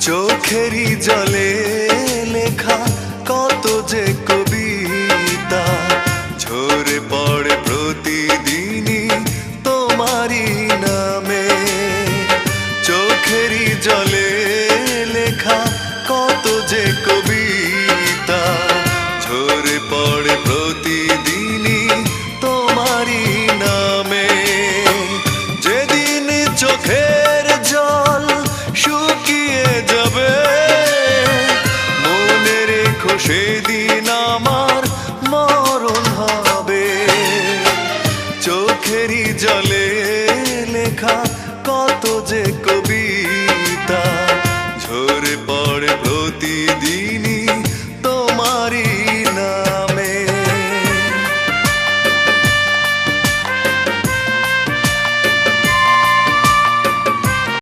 চোখেরই জলে লেখা কত যে কবিতা ঝরে পড়ে প্রতিদিনই তোমারই নামে। চোখেরই জলে লেখা কত যে কবিতা ঝরে পড়ে প্রতিদিনই তোমারই নামে। যেদিন চোখের জল শুকিয়ে যাবে মনে রেখো সেদিন আমার মরণ হবে। চোখেরই জলে লেখা কত যে কবিতা ঝরে পড়ে প্রতিদিন